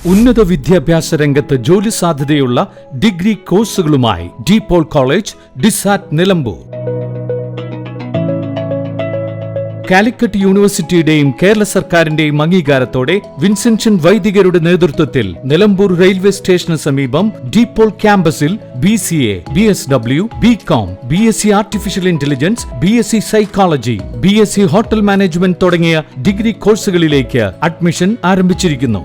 ഉന്നത വിദ്യാഭ്യാസ രംഗത്ത് ജോലി സാധ്യതയുള്ള ഡിഗ്രി കോഴ്സുകളുമായി DPOL കോളേജ്, ഡിസാറ്റ്, നിലമ്പൂർ. കാലിക്കറ്റ് യൂണിവേഴ്സിറ്റിയുടെയും കേരള സർക്കാരിന്റെയും അംഗീകാരത്തോടെ വിൻസെൻഷൻ വൈദികരുടെ നേതൃത്വത്തിൽ നിലമ്പൂർ റെയിൽവേ സ്റ്റേഷന് സമീപം DPOL ക്യാമ്പസിൽ BCA, BSW, BCom, BSc artificial intelligence, BSc psychology, BSc hotel management തുടങ്ങിയ ഡിഗ്രി കോഴ്സുകളിലേക്ക് അഡ്മിഷൻ ആരംഭിച്ചിരിക്കുന്നു.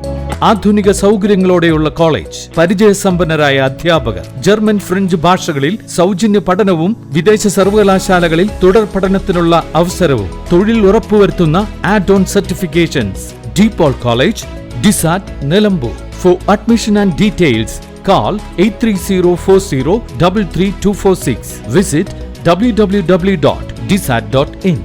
ആധുനിക സൗകര്യങ്ങളോടെയുള്ള കോളേജ്, പരിചയസമ്പന്നരായ അധ്യാപകർ, ജർമ്മൻ, ഫ്രഞ്ച് ഭാഷകളിൽ സൗജന്യ പഠനവും വിദേശ സർവകലാശാലകളിൽ തുടർ പഠനത്തിനുള്ള അവസരവും തൊഴിൽ ഉറപ്പുവരുത്തുന്ന add on certifications. DPOL college, Disat, Nilambur. For admission and details call 8304033246. Visit www.disat.in.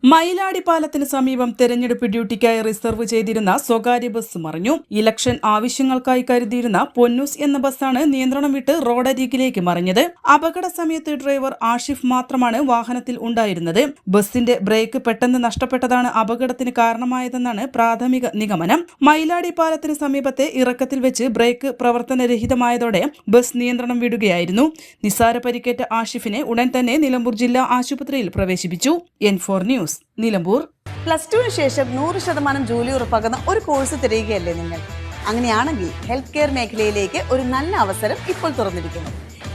Mayiladi പാലത്തിന് സമീപം തെരഞ്ഞെടുപ്പ് ഡ്യൂട്ടിക്കായി റിസർവ് ചെയ്തിരുന്ന സ്വകാര്യ ബസ് മറിഞ്ഞു. ഇലക്ഷൻ ആവശ്യങ്ങൾക്കായി കരുതിയിരുന്ന പൊന്നൂസ് എന്ന ബസ്സാണ് നിയന്ത്രണം വിട്ട് റോഡരികിലേക്ക് മറിഞ്ഞത്. അപകട സമയത്ത് ഡ്രൈവർ ആഷിഫ് മാത്രമാണ് വാഹനത്തിൽ ഉണ്ടായിരുന്നത്. ബസിന്റെ ബ്രേക്ക് പെട്ടെന്ന് നഷ്ടപ്പെട്ടതാണ് അപകടത്തിന് കാരണമായതെന്നാണ് പ്രാഥമിക നിഗമനം. മയിലാടി പാലത്തിന് സമീപത്തെ ഇറക്കത്തിൽ വെച്ച് ബ്രേക്ക് പ്രവർത്തനരഹിതമായതോടെ ബസ് നിയന്ത്രണം വിടുകയായിരുന്നു. നിസ്സാര പരിക്കേറ്റ ആഷിഫിനെ ഉടൻ തന്നെ നിലമ്പൂർ ജില്ലാ ആശുപത്രിയിൽ പ്രവേശിപ്പിച്ചു. N4 news, Nilambur. +2 ശേഷം 100% ജോലി ഉറപ്പാക്കുന്ന ഒരു കോഴ്സ് തിരയുകയല്ലേ നിങ്ങൾ? അങ്ങനെയാണെങ്കിൽ ഹെൽത്ത് കെയർ മേഖലയിലേക്ക് ഒരു നല്ല അവസരം ഇപ്പോൾ തുറന്നിരിക്കുന്നു.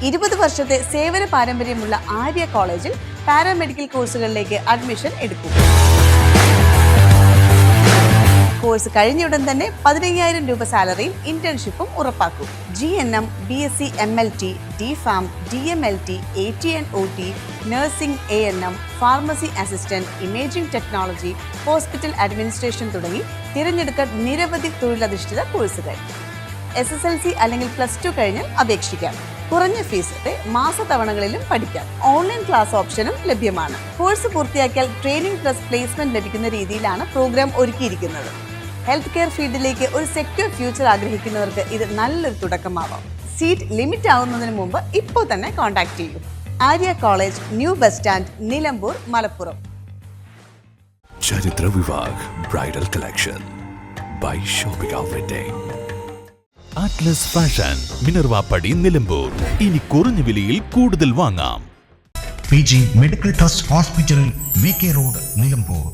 20 വർഷത്തെ സേവന പാരമ്പര്യമുള്ള ആര്യ കോളേജിൽ പാരാമെഡിക്കൽ കോഴ്സുകളിലേക്ക് അഡ്മിഷൻ എടുക്കും. കോഴ്സ് കഴിഞ്ഞയുടൻ തന്നെ 15,000 രൂപ സാലറിയും ഇന്റേൺഷിപ്പും ഉറപ്പാക്കും. GNM, BSc MLT, DPharm, DMLT, AT&OT, nursing, ANM, pharmacy assistant, imaging technology, hospital administration തുടങ്ങി തിരഞ്ഞെടുക്കാൻ നിരവധി തൊഴിലധിഷ്ഠിത കോഴ്സുകൾ. SSLC അല്ലെങ്കിൽ +2 കഴിഞ്ഞാൽ അപേക്ഷിക്കാം. കുറഞ്ഞ ഫീസോടെ മാസത്തവണകളിലും പഠിക്കാം. ഓൺലൈൻ ക്ലാസ് ഓപ്ഷനും ലഭ്യമാണ്. കോഴ്സ് പൂർത്തിയാക്കിയാൽ ട്രെയിനിങ് പ്ലസ് പ്ലേസ്മെന്റ് ലഭിക്കുന്ന രീതിയിലാണ് പ്രോഗ്രാം ഒരുക്കിയിരിക്കുന്നത്. ഹെൽത്ത് കെയർ ഫീൽഡിലേക്ക് ഒരു സെക്യൂർ ഫ്യൂച്ചർ ആഗ്രഹിക്കുന്നവർക്ക് ഇത് നല്ലൊരു തുടക്കമാവാം. സീറ്റ് ലിമിറ്റ് ആവുന്നതിന് മുമ്പ് ഇപ്പോൾ തന്നെ കോൺടാക്ട് ചെയ്യൂ. Arya college, new bus stand, Nilambur, Malappuram. Charithra Vivah bridal collection by shopping wedding. Atlas Fashion, Minerva Padi, Nilambur. ഇനി കുറഞ്ഞ വിലയിൽ കൂടുതൽ വാങ്ങാം. PG medical trust hospital, VK road, Nilambur.